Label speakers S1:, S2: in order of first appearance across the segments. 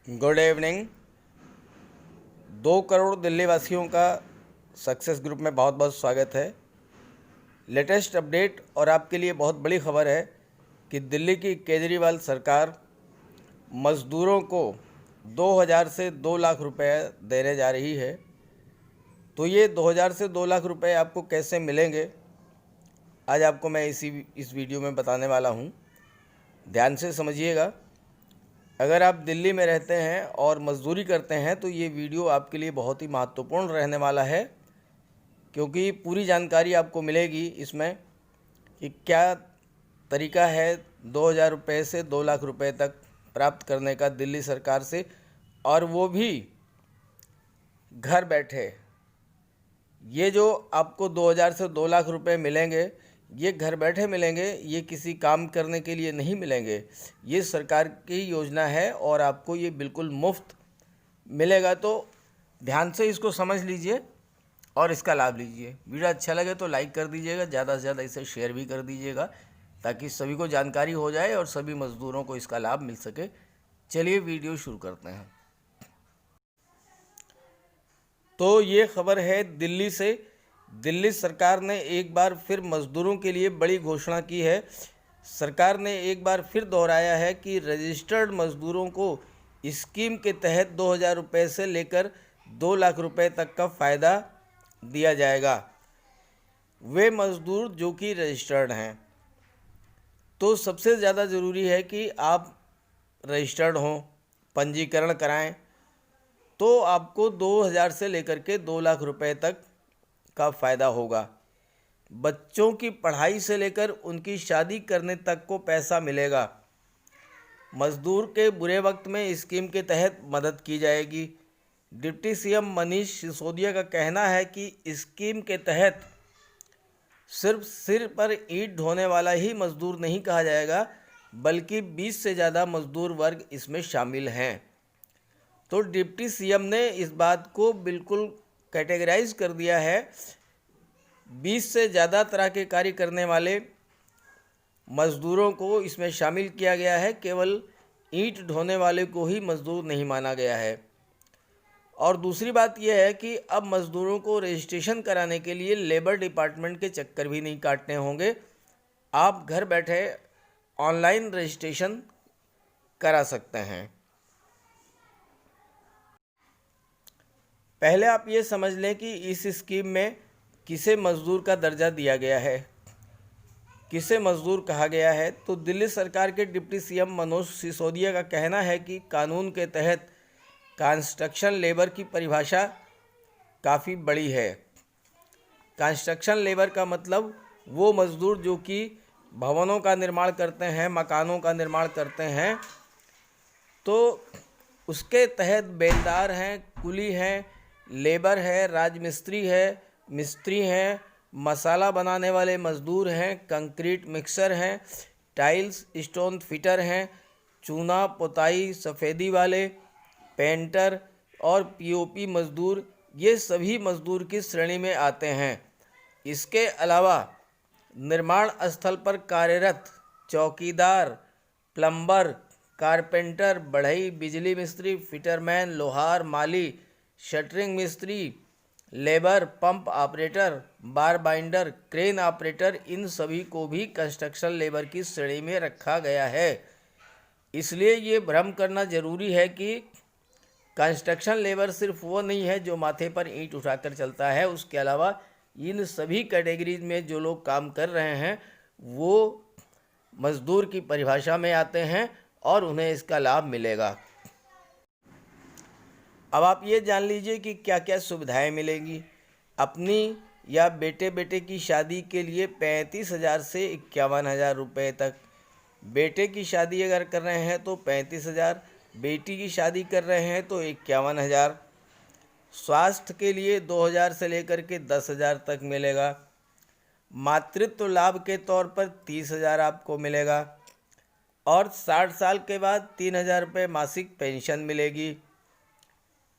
S1: Good evening. 2 crore Delhi वासियों का success group में बहुत बहुत स्वागत है। लेटेस्ट अपडेट और आपके लिए बहुत बड़ी खबर है कि दिल्ली की केजरीवाल सरकार मज़दूरों को 2000 से 2 लाख रुपए देने जा रही है। तो ये 2000 से 2 लाख रुपए आपको कैसे मिलेंगे, आज आपको मैं इस वीडियो में बताने वाला हूँ। ध्यान से समझिएगा। अगर आप दिल्ली में रहते हैं और मज़दूरी करते हैं तो ये वीडियो आपके लिए बहुत ही महत्वपूर्ण रहने वाला है, क्योंकि पूरी जानकारी आपको मिलेगी इसमें कि क्या तरीका है 2000 रुपये से 2 लाख रुपए तक प्राप्त करने का दिल्ली सरकार से, और वो भी घर बैठे। ये जो आपको 2000 से 2 लाख रुपए मिलेंगे, ये घर बैठे मिलेंगे, ये किसी काम करने के लिए नहीं मिलेंगे। ये सरकार की योजना है और आपको ये बिल्कुल मुफ्त मिलेगा। तो ध्यान से इसको समझ लीजिए और इसका लाभ लीजिए। वीडियो अच्छा लगे तो लाइक कर दीजिएगा, ज़्यादा से ज़्यादा इसे शेयर भी कर दीजिएगा ताकि सभी को जानकारी हो जाए और सभी मज़दूरों को इसका लाभ मिल सके। चलिए वीडियो शुरू करते हैं। तो ये खबर है दिल्ली से। दिल्ली सरकार ने एक बार फिर मज़दूरों के लिए बड़ी घोषणा की है। सरकार ने एक बार फिर दोहराया है कि रजिस्टर्ड मज़दूरों को स्कीम के तहत 2000 रुपये से लेकर 2 लाख रुपए तक का फ़ायदा दिया जाएगा। वे मज़दूर जो कि रजिस्टर्ड हैं। तो सबसे ज़्यादा ज़रूरी है कि आप रजिस्टर्ड हों, पंजीकरण कराएं, तो आपको 2000 से लेकर के 2 लाख रुपए तक का फ़ायदा होगा। बच्चों की पढ़ाई से लेकर उनकी शादी करने तक को पैसा मिलेगा। मज़दूर के बुरे वक्त में स्कीम के तहत मदद की जाएगी। डिप्टी सीएम मनीष सिसोदिया का कहना है कि स्कीम के तहत सिर्फ सिर पर ईंट ढोने वाला ही मज़दूर नहीं कहा जाएगा, बल्कि 20 से ज़्यादा मज़दूर वर्ग इसमें शामिल हैं। तो डिप्टी सीएम ने इस बात को बिल्कुल कैटेगराइज कर दिया है। 20 से ज़्यादा तरह के कार्य करने वाले मज़दूरों को इसमें शामिल किया गया है, केवल ईंट ढोने वाले को ही मज़दूर नहीं माना गया है। और दूसरी बात यह है कि अब मज़दूरों को रजिस्ट्रेशन कराने के लिए लेबर डिपार्टमेंट के चक्कर भी नहीं काटने होंगे। आप घर बैठे ऑनलाइन रजिस्ट्रेशन करा सकते हैं। पहले आप ये समझ लें कि इस स्कीम में किसे मज़दूर का दर्जा दिया गया है, किसे मज़दूर कहा गया है। तो दिल्ली सरकार के डिप्टी सीएम मनोज सिसोदिया का कहना है कि कानून के तहत कंस्ट्रक्शन लेबर की परिभाषा काफ़ी बड़ी है। कंस्ट्रक्शन लेबर का मतलब वो मज़दूर जो कि भवनों का निर्माण करते हैं, मकानों का निर्माण करते हैं। तो उसके तहत बेलदार हैं, कुली हैं, लेबर है, राजमिस्त्री है, मिस्त्री हैं, मसाला बनाने वाले मज़दूर हैं, कंक्रीट मिक्सर हैं, टाइल्स स्टोन फिटर हैं, चूना पुताई सफ़ेदी वाले, पेंटर और पीओपी मज़दूर, ये सभी मज़दूर की श्रेणी में आते हैं। इसके अलावा निर्माण स्थल पर कार्यरत चौकीदार, प्लम्बर, कारपेंटर, बढ़ई, बिजली मिस्त्री, फिटरमैन, लोहार, माली, शटरिंग मिस्त्री, लेबर, पंप ऑपरेटर, बार बाइंडर, क्रेन ऑपरेटर, इन सभी को भी कंस्ट्रक्शन लेबर की श्रेणी में रखा गया है। इसलिए ये भ्रम करना ज़रूरी है कि कंस्ट्रक्शन लेबर सिर्फ वो नहीं है जो माथे पर ईंट उठाकर चलता है। उसके अलावा इन सभी कैटेगरीज में जो लोग काम कर रहे हैं वो मज़दूर की परिभाषा में आते हैं और उन्हें इसका लाभ मिलेगा। अब आप ये जान लीजिए कि क्या क्या सुविधाएं मिलेंगी। अपनी या बेटे की शादी के लिए 35,000 से 51,000 रुपये तक। बेटे की शादी अगर कर रहे हैं तो 35,000, बेटी की शादी कर रहे हैं तो 51,000। स्वास्थ्य के लिए 2000 से लेकर के 10,000 तक मिलेगा। मातृत्व लाभ के तौर पर 30,000 आपको मिलेगा और 60 साल के बाद 3,000 रुपये मासिक पेंशन मिलेगी।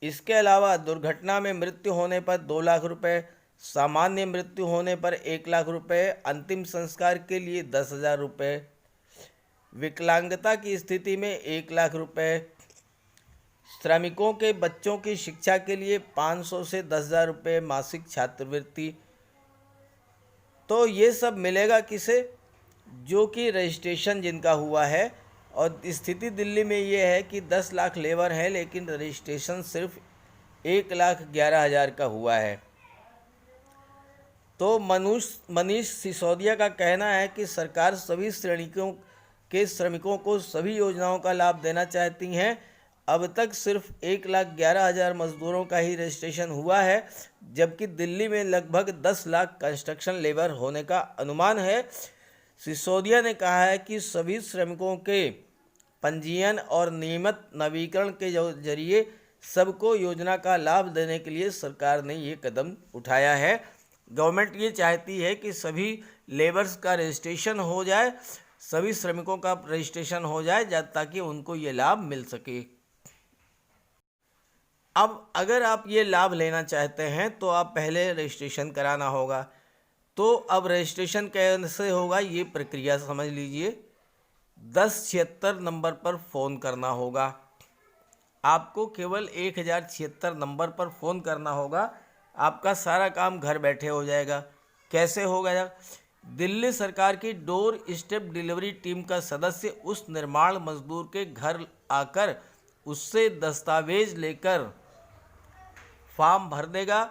S1: इसके अलावा दुर्घटना में मृत्यु होने पर 2 लाख रुपये, सामान्य मृत्यु होने पर 1 लाख रुपये, अंतिम संस्कार के लिए 10,000 रुपये, विकलांगता की स्थिति में 1 लाख रुपये, श्रमिकों के बच्चों की शिक्षा के लिए 500 से 10,000 रुपये मासिक छात्रवृत्ति। तो ये सब मिलेगा किसे? जो कि रजिस्ट्रेशन जिनका हुआ है। और स्थिति दिल्ली में ये है कि 10 लाख लेबर हैं, लेकिन रजिस्ट्रेशन सिर्फ 1,11,000 का हुआ है। तो मनीष सिसोदिया का कहना है कि सरकार सभी श्रमिकों को सभी योजनाओं का लाभ देना चाहती हैं। अब तक सिर्फ 1,11,000 मजदूरों का ही रजिस्ट्रेशन हुआ है, जबकि दिल्ली में लगभग 10 लाख कंस्ट्रक्शन लेबर होने का अनुमान है। सिसोदिया ने कहा है कि सभी श्रमिकों के पंजीयन और नियमित नवीकरण के जरिए सबको योजना का लाभ देने के लिए सरकार ने ये कदम उठाया है। गवर्नमेंट ये चाहती है कि सभी लेबर्स का रजिस्ट्रेशन हो जाए, सभी श्रमिकों का रजिस्ट्रेशन हो जाए, ताकि उनको ये लाभ मिल सके। अब अगर आप ये लाभ लेना चाहते हैं तो आप पहले रजिस्ट्रेशन कराना होगा। तो अब रजिस्ट्रेशन कैसे होगा, ये प्रक्रिया समझ लीजिए। 1076 नंबर पर फ़ोन करना होगा। आपको केवल 1076 नंबर पर फ़ोन करना होगा। आपका सारा काम घर बैठे हो जाएगा। कैसे होगा? दिल्ली सरकार की डोर स्टेप डिलीवरी टीम का सदस्य उस निर्माण मजदूर के घर आकर उससे दस्तावेज लेकर फॉर्म भर देगा।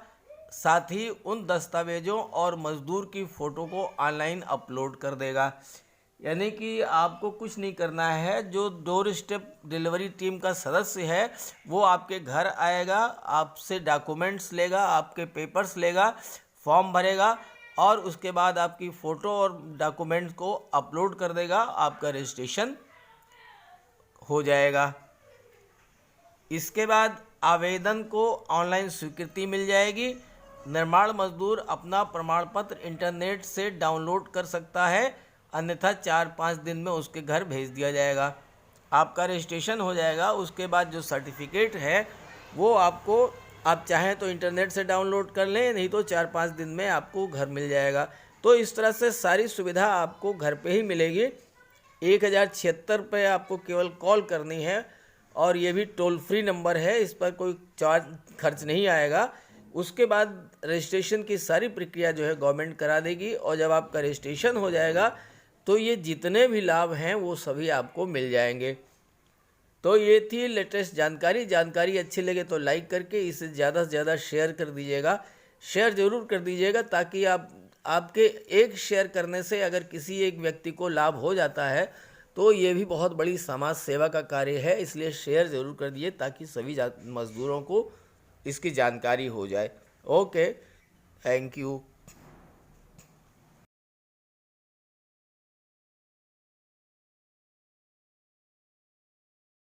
S1: साथ ही उन दस्तावेजों और मजदूर की फ़ोटो को ऑनलाइन अपलोड कर देगा। यानी कि आपको कुछ नहीं करना है। जो डोर स्टेप डिलीवरी टीम का सदस्य है वो आपके घर आएगा, आपसे डॉक्यूमेंट्स लेगा, आपके पेपर्स लेगा, फॉर्म भरेगा और उसके बाद आपकी फ़ोटो और डॉक्यूमेंट्स को अपलोड कर देगा। आपका रजिस्ट्रेशन हो जाएगा। इसके बाद आवेदन को ऑनलाइन स्वीकृति मिल जाएगी। निर्माण मजदूर अपना प्रमाण पत्र इंटरनेट से डाउनलोड कर सकता है, अन्यथा 4-5 दिन में उसके घर भेज दिया जाएगा। आपका रजिस्ट्रेशन हो जाएगा। उसके बाद जो सर्टिफिकेट है वो आपको, आप चाहें तो इंटरनेट से डाउनलोड कर लें, नहीं तो 4-5 दिन में आपको घर मिल जाएगा। तो इस तरह से सारी सुविधा आपको घर पे ही मिलेगी। 1076 पे आपको केवल कॉल करनी है और ये भी टोल फ्री नंबर है, इस पर कोई चार्ज खर्च नहीं आएगा। उसके बाद रजिस्ट्रेशन की सारी प्रक्रिया जो है गवर्नमेंट करा देगी और जब आपका रजिस्ट्रेशन हो जाएगा तो ये जितने भी लाभ हैं वो सभी आपको मिल जाएंगे। तो ये थी लेटेस्ट जानकारी अच्छी लगे तो लाइक करके इसे ज़्यादा से ज़्यादा शेयर कर दीजिएगा। शेयर ज़रूर कर दीजिएगा ताकि आपके एक शेयर करने से अगर किसी एक व्यक्ति को लाभ हो जाता है तो ये भी बहुत बड़ी समाज सेवा का कार्य है। इसलिए शेयर ज़रूर कर दीजिए ताकि सभी मज़दूरों को इसकी जानकारी हो जाए। Okay, thank you.